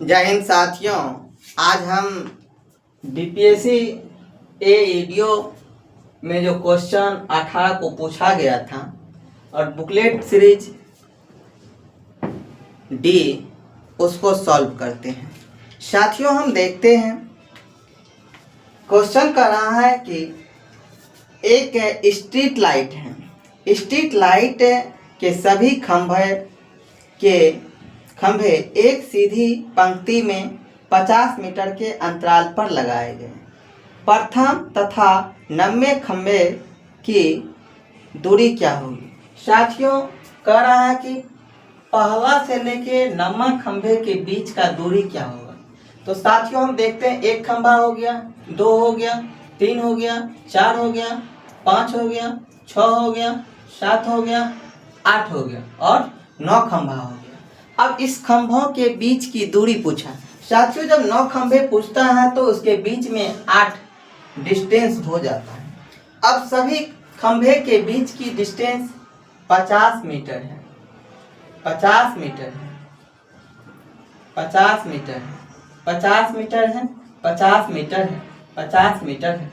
जय हिंद साथियों। आज हम बीपीएससी एईडीओ में जो क्वेश्चन 18 को पूछा गया था और बुकलेट सीरीज डी उसको सॉल्व करते हैं। साथियों हम देखते हैं क्वेश्चन कर रहा है कि एक स्ट्रीट लाइट है। स्ट्रीट लाइट के सभी खंभे एक सीधी पंक्ति में 50 मीटर के अंतराल पर लगाए गए। प्रथम तथा 90वें खंभे की दूरी क्या होगी? साथियों कह रहा है कि पहला से लेके 90वें खंभे के बीच का दूरी क्या होगा। तो साथियों हम देखते हैं, एक खंभा हो गया, 2 हो गया, 3 हो गया, 4 हो गया, 5 हो गया, 6 हो गया, 7 हो गया, 8 हो गया और 9 खंभा हो गया। अब इस खंभों के बीच की दूरी पूछा। साथियों जब 9 खंभे पूछता है तो उसके बीच में 8 डिस्टेंस हो जाता है। अब सभी खंभे के बीच की डिस्टेंस 50 मीटर है। 50 मीटर है, 50 मीटर है, 50 मीटर है, 50 मीटर है, 50 मीटर है।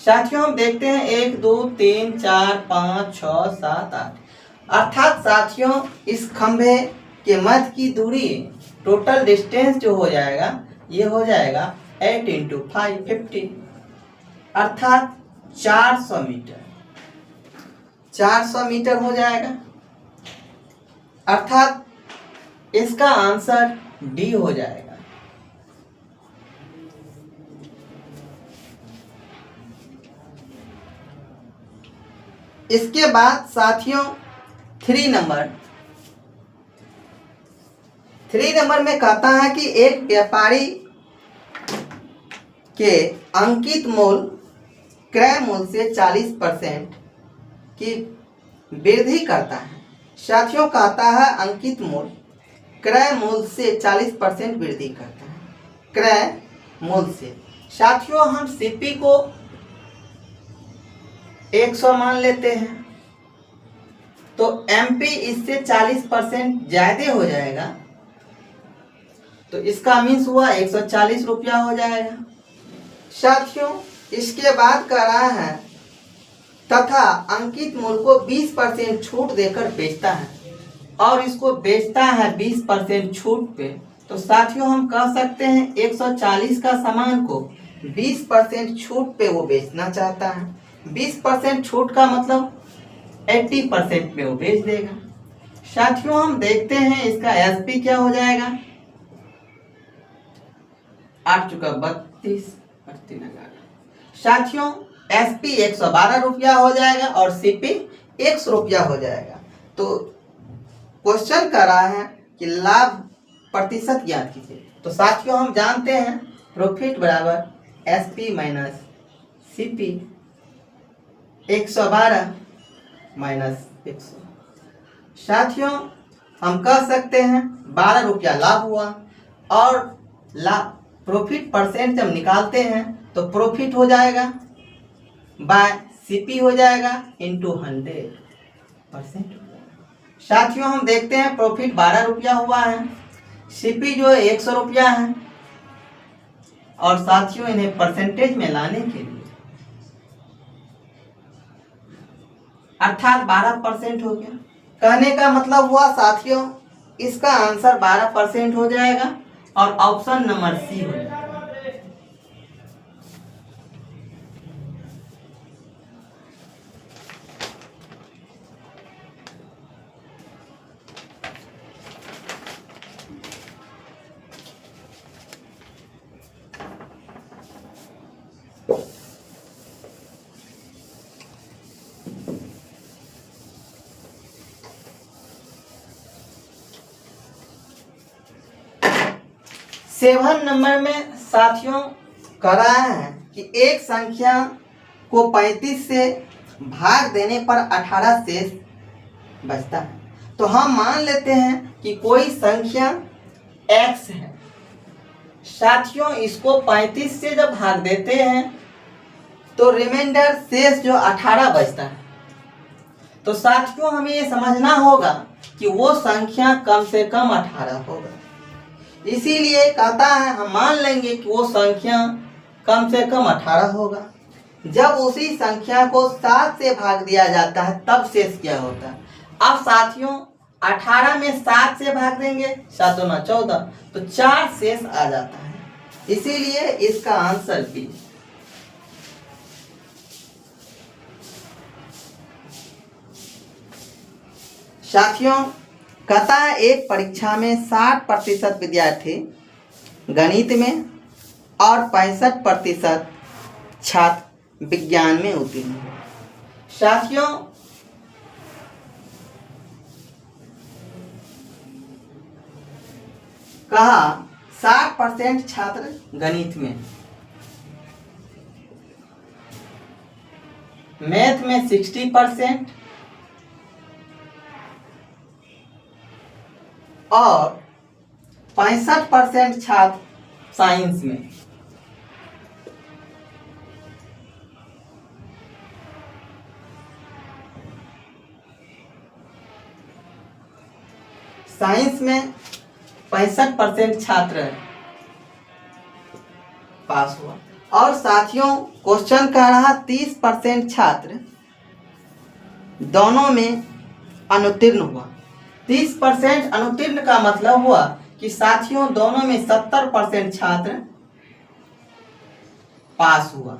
साथियों हम देखते हैं 1 2 3 4 5 6 7 8, अर्थात साथियों इस खंभे के मध्य की दूरी टोटल डिस्टेंस जो हो जाएगा ये हो जाएगा 8 × 5 50, अर्थात 400 मीटर। 400 मीटर हो जाएगा, अर्थात इसका आंसर डी हो जाएगा। इसके बाद साथियों 3 नंबर में कहता है कि एक व्यापारी के अंकित मूल क्रय मूल्य से 40% की वृद्धि करता है। साथियों कहता है अंकित मूल्य क्रय मूल्य से 40% वृद्धि करता है, क्रय मूल्य से। साथियों हम सीपी को 100 मान लेते हैं तो एमपी इससे 40% ज्यादा हो जाएगा, तो इसका मीन्स हुआ 140 रुपया हो जाएगा। साथियों इसके बाद कह रहा है तथा अंकित मूल्य को 20% छूट देकर बेचता है और इसको बेचता है 20% छूट पे। तो साथियों हम कह सकते हैं 140 का सामान को 20% छूट पे वो बेचना चाहता है। 20% छूट का मतलब 80% में वो बेच देगा। साथियों हम देखते हैं इसका एसपी क्या हो जाएगा, 8 चुका 32। साथियों एसपी 112 रुपया हो जाएगा और सीपी 100 रुपया हो जाएगा। तो क्वेश्चन कर रहा है कि लाभ प्रतिशत ज्ञात कीजिए। तो साथियों हम जानते हैं प्रॉफिट बराबर एसपी माइनस सीपी, 112 माइनस 100। साथियों हम कह सकते हैं 12 रुपया लाभ हुआ और प्रॉफिट परसेंट जब निकालते हैं तो प्रॉफिट हो जाएगा बाय सीपी हो जाएगा इंटू 100%। साथियों हम देखते हैं प्रॉफिट 12 रुपया हुआ है, सीपी जो है 100 रुपया है और साथियों इन्हें परसेंटेज में लाने के लिए अर्थात 12% हो गया। कहने का मतलब हुआ साथियों इसका आंसर 12% हो जाएगा और ऑप्शन नंबर सी हो जाएगा। सेवन नंबर में साथियों कह रहा है कि एक संख्या को 35 से भाग देने पर 18 शेष बचता है। तो हम मान लेते हैं कि कोई संख्या x है। साथियों इसको 35 से जब भाग देते हैं तो रिमाइंडर शेष जो 18 बचता है। तो साथियों हमें ये समझना होगा कि वो संख्या कम से कम 18 होगा। इसीलिए कहता है हम मान लेंगे कि वो संख्या कम से कम 18 होगा। जब उसी संख्या को 7 से भाग दिया जाता है तब शेष क्या होता है। अब साथियों 18 में 7 से भाग देंगे, 7 दूना 14, तो 4 शेष आ जाता है। इसीलिए इसका आंसर बी। साथियों कहता है एक परीक्षा में 60% विद्यार्थी गणित में और 65% छात्र विज्ञान में उत्तीर्ण हुए। साथियों कहा 60% छात्र गणित में, मैथ में 60% और 65% छात्र साइंस में। साइंस में 65% छात्र पास हुआ। और साथियों क्वेश्चन कह रहा 30% छात्र दोनों में अनुत्तीर्ण हुआ। 30% अनुत्तीर्ण का मतलब हुआ कि साथियों दोनों में 70% छात्र पास हुआ।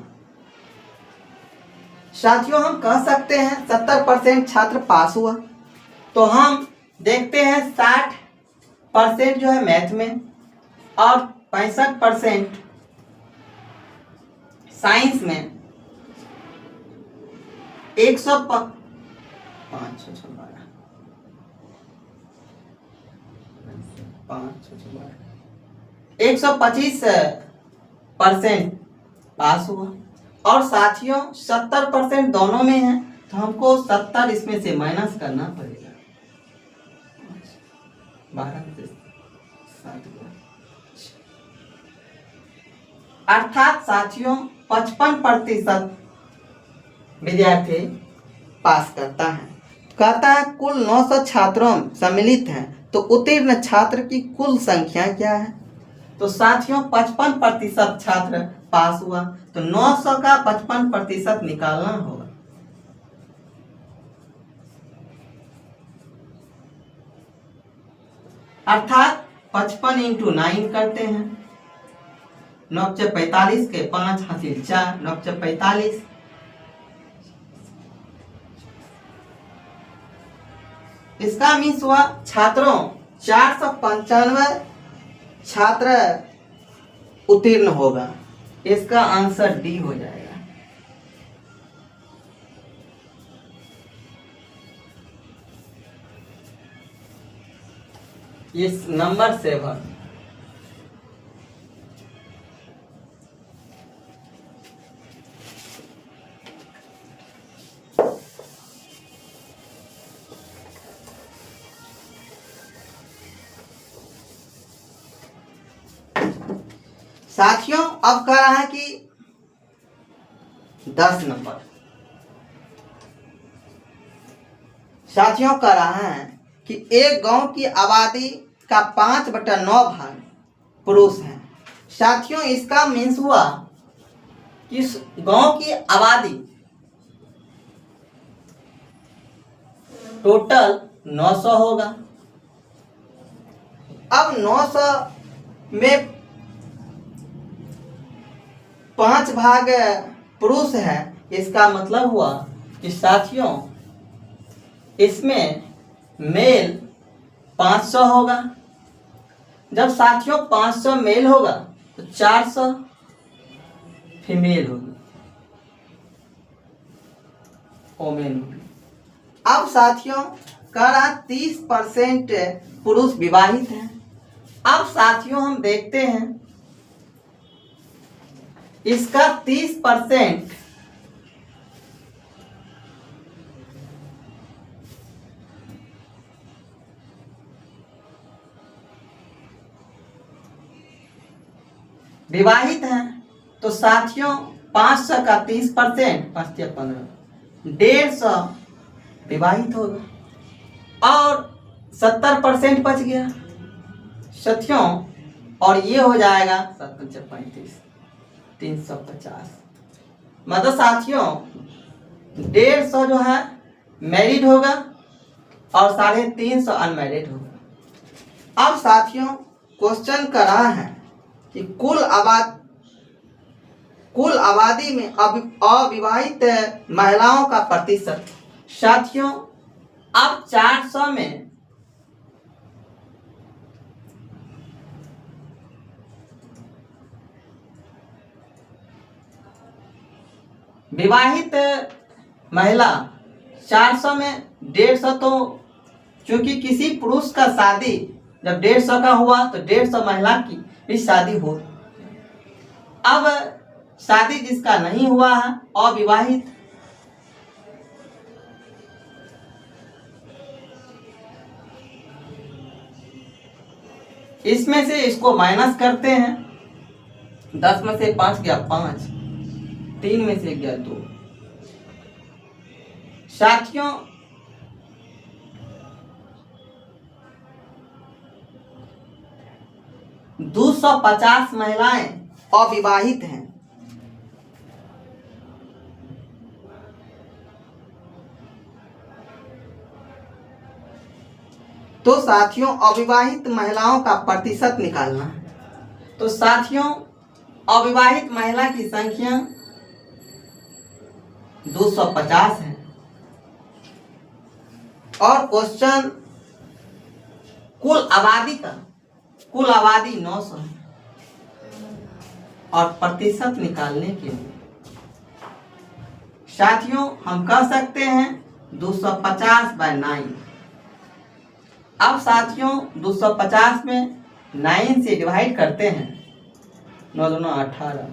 साथियों हम कह सकते हैं 70% छात्र पास हुआ, तो हम देखते हैं 60% जो है मैथ में और 65% साइंस में। 125% पास हुआ। और साथियों 70% दोनों में है, तो हमको 70 इसमें से माइनस करना पड़ेगा। 12 से 7 अर्थात साथियों 55% विद्यार्थी पास करता है। कहता है कुल 900 छात्रों सम्मिलित हैं, तो उत्तीर्ण छात्र की कुल संख्या क्या है। तो साथियों 55% छात्र पास हुआ, तो 900 का 55% निकालना होगा। अर्थात 55 इंटू 9 करते हैं, 9 × 45 के 5 हासिल 4, 9 × 45। इसका मीन्स हुआ छात्रों 495 छात्र उत्तीर्ण होगा। इसका आंसर डी हो जाएगा। इस नंबर 7 साथियों अब कह रहा है कि 10 नंबर। साथियों कह रहा है कि एक गांव की आबादी का 5/9 भाग पुरुष हैं। साथियों इसका मीन्स हुआ कि इस गांव की आबादी टोटल 900 होगा। अब 900 में 5 भाग पुरुष है, इसका मतलब हुआ कि साथियों इसमें मेल 500 होगा। जब साथियों 500 मेल होगा तो 400 फीमेल होगी, ओमेन होगी। अब साथियों कह रहा 30% पुरुष विवाहित हैं। अब साथियों हम देखते हैं इसका 30% विवाहित हैं, तो साथियों 500 का 30%, 5 × 15, 150 विवाहित होगा और 70% बच गया। साथियों और ये हो जाएगा 7 पंचे 35, 350। मतलब साथियों 150 जो है मैरिड होगा और 350 अनमैरिड होगा। अब साथियों क्वेश्चन कर रहा है कि कुल आबादी में अविवाहित महिलाओं का प्रतिशत। साथियों अब 400 में विवाहित महिला 400 में 150, तो चूंकि किसी पुरुष का शादी जब 150 का हुआ तो 150 महिला की भी शादी हो। अब शादी जिसका नहीं हुआ है अविवाहित, इसमें से इसको माइनस करते हैं। 10 में से 5 गया 5, 3 में से गया 2। साथियों 250 महिलाएं अविवाहित हैं। तो साथियों अविवाहित महिलाओं का प्रतिशत निकालना है। तो साथियों अविवाहित महिला की संख्या 250 है और क्वेश्चन कुल आबादी 900 है और प्रतिशत निकालने के लिए साथियों हम कह सकते हैं 250/9। अब साथियों 250 में 9 से डिवाइड करते हैं। 9 दूना 18,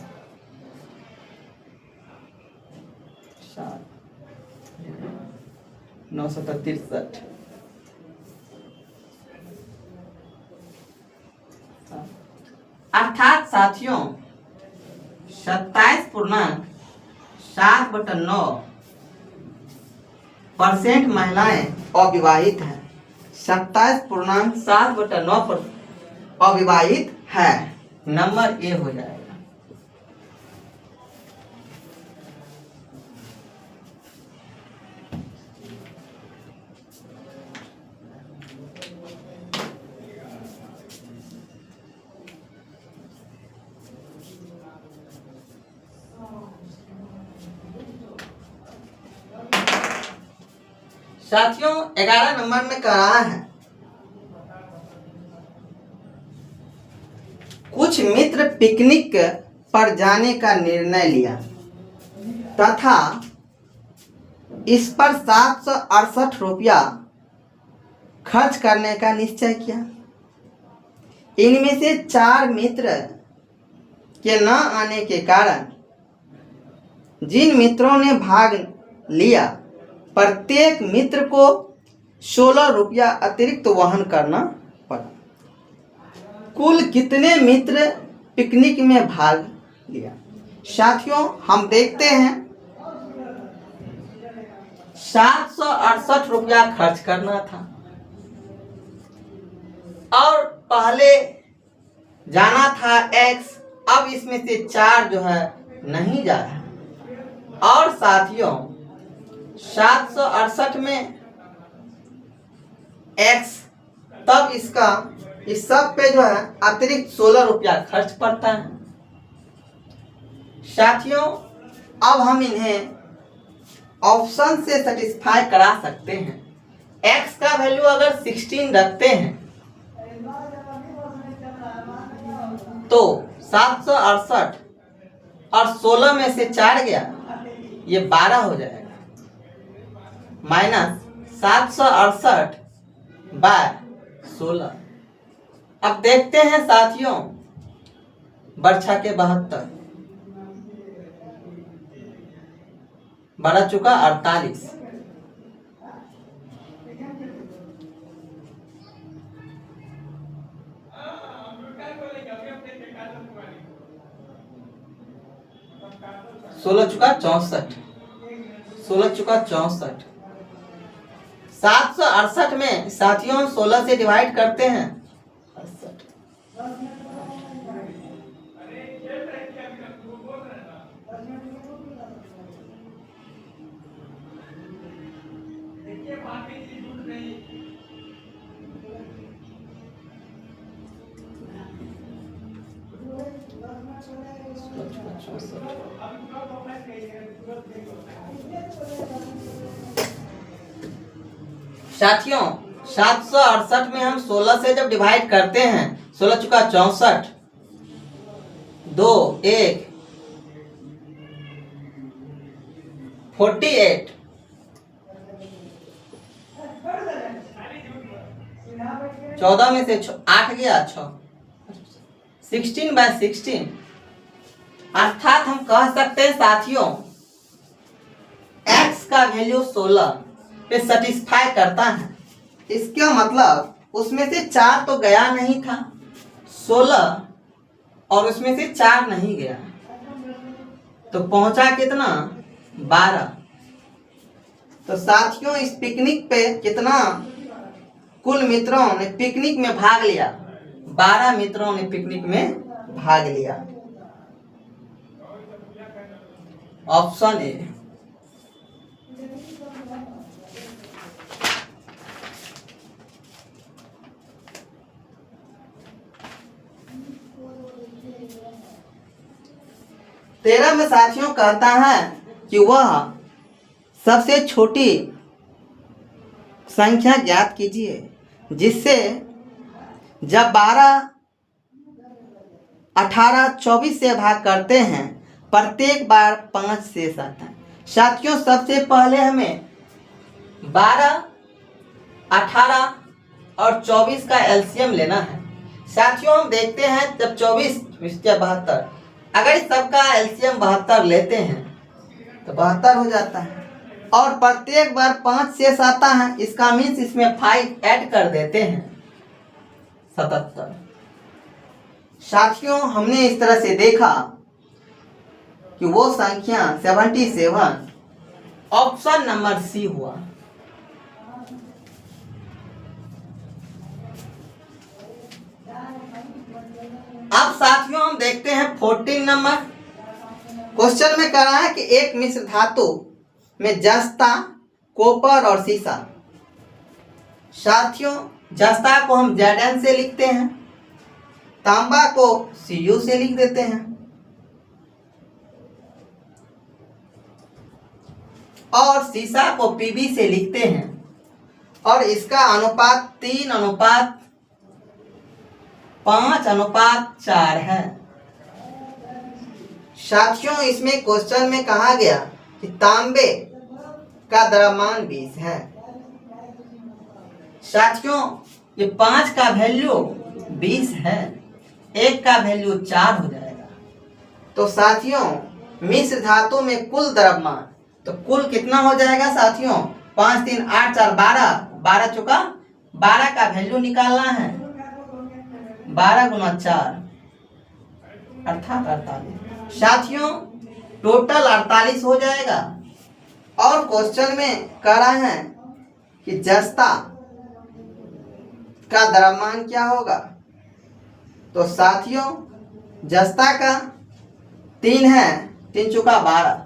7, 9 7 63, अर्थात साथियों 27.7/9% महिलाएं अविवाहित हैं। 27.7/9 अविवाहित है। नंबर ए हो जाएगा। साथियों 11 नंबर में कह रहा है कुछ मित्र पिकनिक पर जाने का निर्णय लिया तथा इस पर 768 रुपया खर्च करने का निश्चय किया। इनमें से 4 मित्र के न आने के कारण जिन मित्रों ने भाग लिया प्रत्येक मित्र को 16 रुपया अतिरिक्त वहन करना पड़ा। कुल कितने मित्र पिकनिक में भाग लिया? साथियों हम देखते हैं 768 रुपया खर्च करना था और पहले जाना था X। अब इसमें से 4 जो है नहीं जा रहा और साथियों 768 में X, तब इसका इस सब पे जो है अतिरिक्त 16 रुपया खर्च पड़ता है। साथियों अब हम इन्हें ऑप्शन से सेटिस्फाई करा सकते हैं। X का वैल्यू अगर 16 रखते हैं तो 768 और 16 में से 4 गया, ये 12 हो जाएगा, माइनस 768/16। अब देखते हैं साथियों बरछा के 72 बढ़ा चुका 48। सोलह चुका 64, 16 चुका 64। 768 में साथियों 16 से डिवाइड करते हैं साथियों 768 में हम 16 से जब डिवाइड करते हैं, 16 चुका 64, 2 1 48, 14 में से 8 गया 6, 16/16। अर्थात हम कह सकते हैं साथियों x का वैल्यू 16 पे सेटिस्फाई करता है। इसका मतलब उसमें से 4 तो गया नहीं था, 16 और उसमें से 4 नहीं गया, तो पहुंचा कितना 12। तो साथियों इस पिकनिक पे कितना कुल मित्रों ने पिकनिक में भाग लिया? 12 मित्रों ने पिकनिक में भाग लिया। Option A. तेरह में साथियों कहता है कि वह सबसे छोटी संख्या ज्ञात कीजिए जिससे जब 12, 18, 24 से भाग करते हैं प्रत्येक बार 5 शेष आता है। साथियों सबसे पहले हमें 12, 18 और 24 का एलसीएम लेना है। साथियों हम देखते हैं जब 24 72, अगर इस सबका एलसीएम 72 लेते हैं तो 72 हो जाता है और प्रत्येक बार 5 शेष आता है। इसका मीन्स इसमें 5 ऐड कर देते हैं, 77। साथियों हमने इस तरह से देखा कि वो संख्या 77 ऑप्शन नंबर सी हुआ। अब साथियों हम देखते हैं 14 नंबर। क्वेश्चन में कह रहा है कि एक मिश्र धातु में जस्ता, कॉपर और सीसा। साथियों जस्ता को हम Zn से लिखते हैं, तांबा को Cu से लिख देते हैं और सीसा को Pb से लिखते हैं और इसका अनुपात 3:5:4 है। साथियों इसमें क्वेश्चन में कहा गया कि तांबे का द्रव्यमान 20 है। साथियों ये 5 का वैल्यू 20 है, 1 का वैल्यू 4 हो जाएगा। तो साथियों मिश्र धातु में कुल द्रव्यमान तो कुल कितना हो जाएगा साथियों? 5 3 8 4 12, 12 चुका 12 का वैल्यू निकालना है, 12 × 4 अर्थात 48। साथियों टोटल 48 हो जाएगा। और क्वेश्चन में कह रहा है कि जस्ता का द्रव्यमान क्या होगा? तो साथियों जस्ता का 3 है, 3 चुका 12,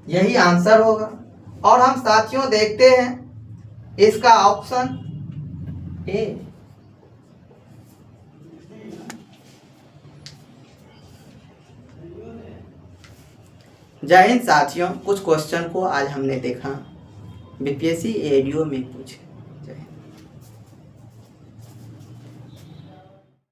यही आंसर होगा। और हम साथियों देखते हैं इसका ऑप्शन ए। जय हिंद साथियों, कुछ क्वेश्चन को आज हमने देखा बीपीएससी एडीओ में पूछे।